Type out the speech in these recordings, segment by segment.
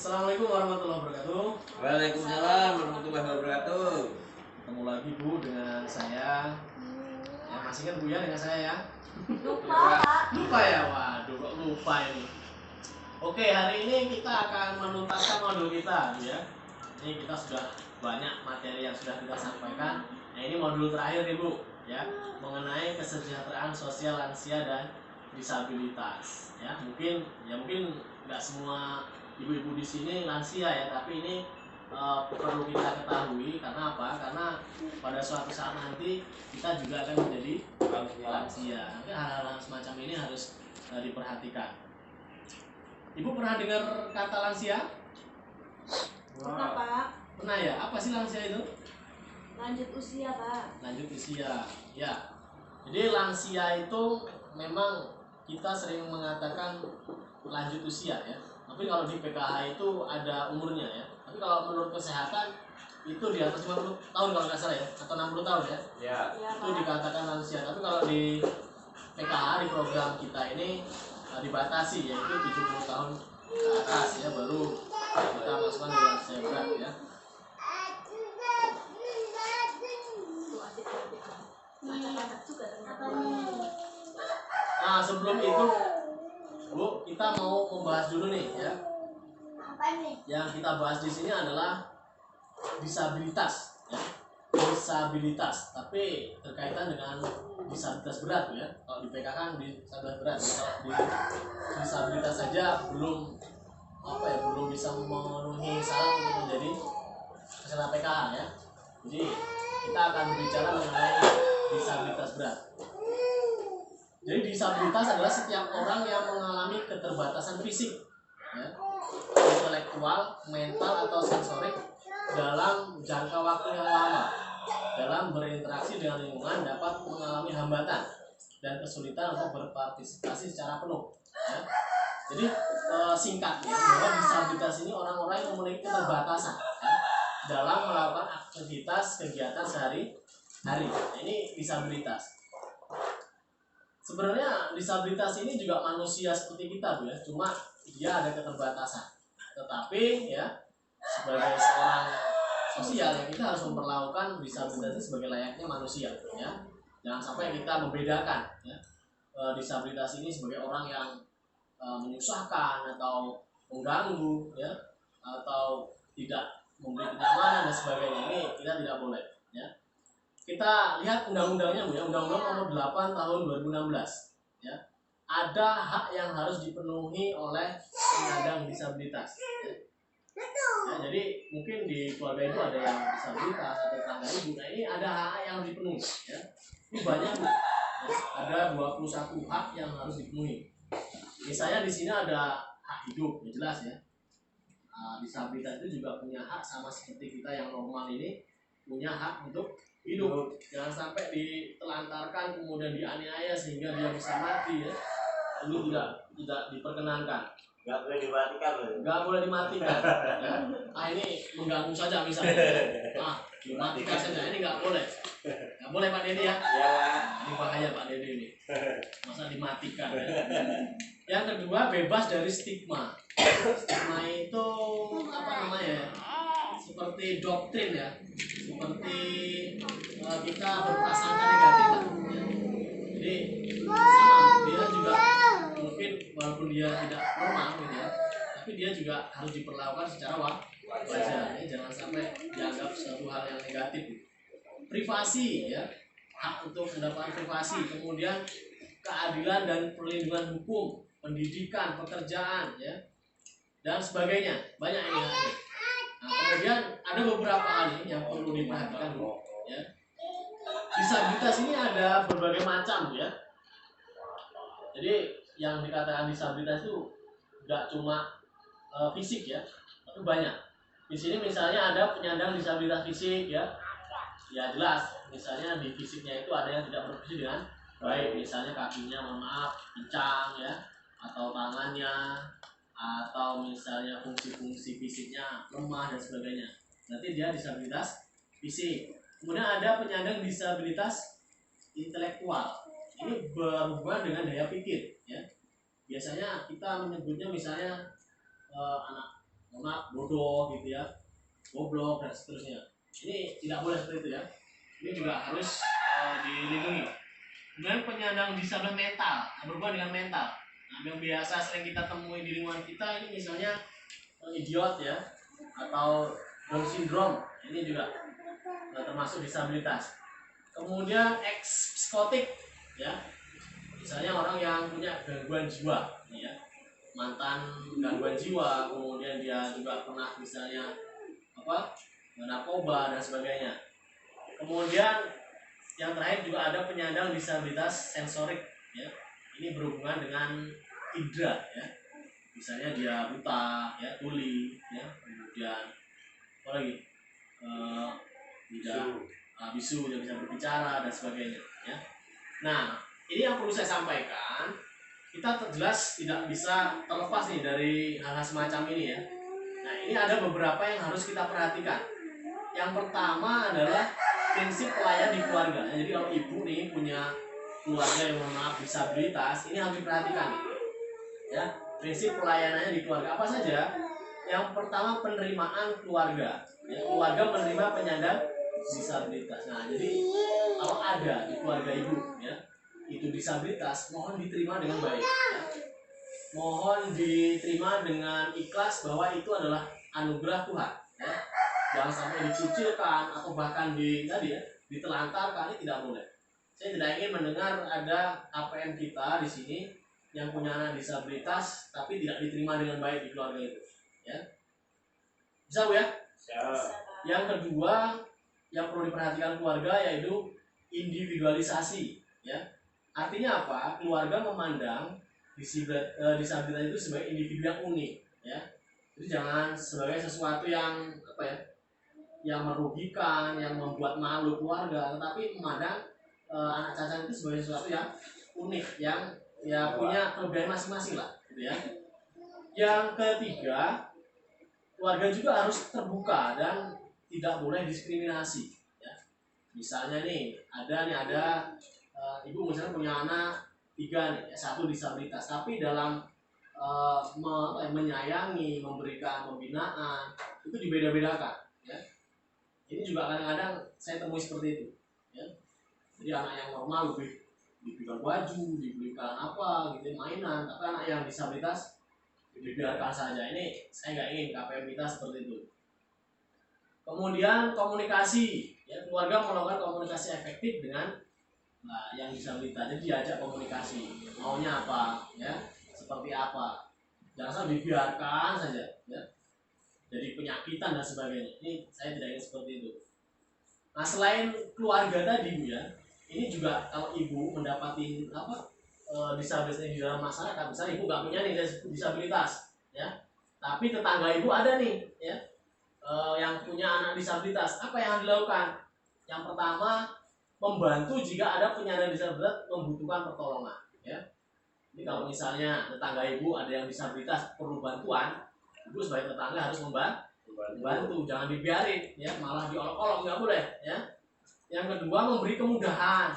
Assalamualaikum warahmatullahi wabarakatuh. Waalaikumsalam warahmatullahi wabarakatuh. Ketemu lagi Bu dengan saya. Ya, masih ingat Bu ya dengan saya ya? Lupa, Pak. Lupa ya? Waduh, kok lupa ini. Oke, hari ini kita akan menuntaskan modul kita Bu ya. Ini kita sudah banyak materi yang sudah kita sampaikan. Nah, ini modul terakhir nih Bu ya, mengenai kesejahteraan sosial lansia dan disabilitas. Ya, mungkin nggak semua ibu-ibu di sini lansia ya, tapi ini perlu kita ketahui karena apa? Karena pada suatu saat nanti kita juga akan menjadi lansia. Nanti hal-hal semacam ini harus diperhatikan. Ibu pernah dengar kata lansia? Pernah, Pak. Pernah ya? Apa sih lansia itu? Lanjut usia, Pak. Lanjut usia. Ya. Jadi lansia itu memang kita sering mengatakan lanjut usia ya. Tapi kalau di PKH itu ada umurnya ya. Tapi kalau menurut kesehatan itu di atas 50 tahun kalau nggak salah ya, atau 60 tahun ya. Ya. Itu dikatakan lansia. Tapi kalau di PKH di program kita ini dibatasi yaitu 70 tahun ke atas ya, baru kita masukkan di lansia berat ya. Nah, sebelum itu Bu, kita mau membahas dulu nih ya. Yang kita bahas di sini adalah disabilitas ya. Disabilitas, tapi berkaitan dengan disabilitas berat ya. Kalau di PK kan disabilitas berat, kalau di disabilitas saja belum belum bisa memenuhi syarat untuk menjadi peserta PKH ya. Jadi kita akan berbicara mengenai disabilitas berat. Jadi disabilitas adalah setiap orang yang mengalami keterbatasan fisik ya, intelektual, mental atau sensorik dalam jangka waktu yang lama dalam berinteraksi dengan lingkungan, dapat mengalami hambatan dan kesulitan untuk berpartisipasi secara penuh ya. Jadi singkatnya bahwa disabilitas ini orang-orang yang memiliki keterbatasan ya, dalam melakukan aktivitas kegiatan sehari-hari. Ini disabilitas. Sebenarnya disabilitas ini juga manusia seperti kita Bu ya, cuma dia ada keterbatasan. Tetapi ya sebagai seorang sosial ya, kita harus memperlakukan disabilitas itu sebagai layaknya manusia ya. Jangan sampai kita membedakan ya, disabilitas ini sebagai orang yang menyusahkan atau mengganggu ya, atau tidak memberi kenyamanan dan sebagainya. Ini kita tidak boleh ya. Kita lihat undang-undangnya Bu ya, Undang-Undang Nomor 8 Tahun 2016 ya. Ada hak yang harus dipenuhi oleh penyandang disabilitas ya. Ya, jadi mungkin di keluarga Ibu ada yang disabilitas atau tetangga Ibu. Nah, ini ada hak yang harus dipenuhi ya. Ini banyak Bu. Ya, ada 21 hak yang harus dipenuhi. Misalnya di sini ada hak hidup, ya jelas ya. Disabilitas itu juga punya hak sama seperti kita yang normal ini punya hak untuk hidup. Jangan sampai ditelantarkan kemudian dianiaya sehingga dia bisa mati ya. Ini tidak diperkenankan. Nggak boleh dimatikan loh. Nggak boleh dimatikan ya. Ini mengganggu saja misalnya. Dimatikan saja, ini nggak boleh. Nggak boleh Pak Dedi ya. Ya. Ini bahaya Pak Dedi ini. Masa dimatikan ya. Yang kedua, bebas dari stigma. Stigma itu apa namanya ya? Seperti doktrin ya, seperti kita berprasangka negatif lah ya. Jadi sama dia juga mungkin walaupun dia tidak normal gitu ya, tapi dia juga harus diperlakukan secara wajar ya. Jangan sampai dianggap suatu hal yang negatif. Privasi ya, hak untuk mendapatkan privasi, kemudian keadilan dan perlindungan hukum, pendidikan, pekerjaan ya, dan sebagainya. Banyak ini haknya. Nah, kemudian ada beberapa hal ini yang perlu diperhatikan Bu ya. Disabilitas ini ada berbagai macam ya. Jadi yang dikatakan disabilitas itu nggak cuma fisik ya, tapi banyak. Di sini misalnya ada penyandang disabilitas fisik ya. Ya jelas, misalnya di fisiknya itu ada yang tidak berfungsi dengan baik, misalnya kakinya mohon maaf pincang ya, atau tangannya, atau misalnya fungsi-fungsi fisiknya lemah dan sebagainya. Nanti dia disabilitas fisik. Kemudian ada penyandang disabilitas intelektual. Ini berhubungan dengan daya pikir ya. Biasanya kita menyebutnya misalnya anak mohon maaf bodoh gitu ya, goblok dan seterusnya. Ini tidak boleh seperti itu ya. Ini juga harus dilindungi. Kemudian penyandang disabilitas mental, berhubungan dengan mental. Nah, yang biasa sering kita temui di lingkungan kita ini misalnya idiot ya, atau Down syndrome, ini juga termasuk disabilitas. Kemudian psikotik ya, misalnya orang yang punya gangguan jiwa ya, mantan gangguan jiwa, kemudian dia juga pernah misalnya narkoba dan sebagainya. Kemudian yang terakhir juga ada penyandang disabilitas sensorik ya, ini berhubungan dengan indera ya, misalnya dia buta ya, tuli ya, kemudian apa lagi, tidak bisu, tidak bisa berbicara dan sebagainya ya. Nah, ini yang perlu saya sampaikan, kita jelas tidak bisa terlepas nih dari hal-hal semacam ini ya. Nah, ini ada beberapa yang harus kita perhatikan. Yang pertama adalah prinsip pelayan di keluarga. Jadi kalau ibu nih punya keluarga yang mohon disabilitas, ini harus diperhatikan ya. Prinsip pelayanannya di keluarga apa saja? Yang pertama penerimaan keluarga ya, keluarga menerima penyandang disabilitas. Nah, jadi kalau ada di keluarga ibu ya itu disabilitas, mohon diterima dengan baik ya. Mohon diterima dengan ikhlas bahwa itu adalah anugerah Tuhan ya. Jangan sampai dikucilkan atau bahkan ditelantarkan, ini tidak boleh. Saya tidak ingin mendengar ada APM kita di sini yang punya anak disabilitas tapi tidak diterima dengan baik di keluarga itu ya. Bisa Bu ya? Yang kedua yang perlu diperhatikan keluarga yaitu individualisasi ya. Artinya apa? Keluarga memandang disabilitas itu sebagai individu yang unik ya. Jadi jangan sebagai sesuatu yang yang merugikan, yang membuat malu keluarga, tetapi memandang anak cacat itu sebagai sesuatu yang unik, yang ya punya kelebihan masing-masing lah gitu ya. Yang ketiga, keluarga juga harus terbuka dan tidak boleh diskriminasi ya. Misalnya nih ada ibu misalnya punya anak 3 nih, 1 disabilitas, tapi dalam menyayangi, memberikan pembinaan itu dibeda-bedakan ya. Ini juga kadang-kadang saya temui seperti itu ya. Jadi anak yang normal lebih diberikan baju, diberikan apa gitu, mainan, tapi anak yang disabilitas dibiarkan saja. Ini saya nggak ingin KPM kita seperti itu. Kemudian komunikasi ya, keluarga melakukan komunikasi efektif dengan yang disabilitas. Jadi diajak komunikasi, maunya apa ya, seperti apa, jangan sampai dibiarkan saja ya, jadi penyakitan dan sebagainya. Ini saya tidak ingin seperti itu. Nah, selain keluarga tadi Bu ya, ini juga kalau ibu mendapati disabilitas di dalam masyarakat, misalnya ibu nggak punya nih disabilitas ya, tapi tetangga ibu ada nih ya yang punya anak disabilitas, apa yang dilakukan? Yang pertama, membantu jika ada penyandang disabilitas membutuhkan pertolongan ya. Jadi kalau misalnya tetangga ibu ada yang disabilitas perlu bantuan, ibu sebagai tetangga harus membantu, jangan dibiarin ya, malah diolok-olok, nggak boleh ya. Yang kedua, memberi kemudahan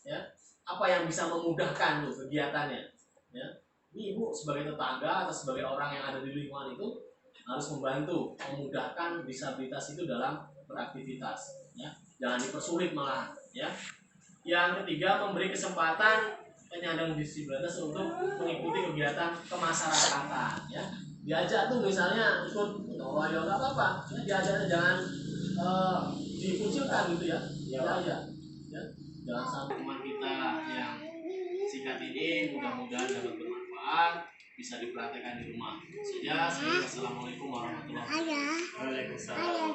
ya, apa yang bisa memudahkan tuh kegiatannya ya. Ini ibu sebagai tetangga atau sebagai orang yang ada di lingkungan itu harus membantu memudahkan disabilitas itu dalam beraktivitas ya, jangan dipersulit malah ya. Yang ketiga, memberi kesempatan penyandang disabilitas untuk mengikuti kegiatan kemasyarakatan ya. Diajak tuh misalnya ikut royong nggak apa-apa ya, diajak, jangan dikucilkan gitu ya. Ya. Jangan sampai teman kita yang singkat ini mudah-mudahan dapat bermanfaat, bisa dipraktekkan di rumah saja. Assalamualaikum warahmatullahi wabarakatuh. Waalaikumsalam.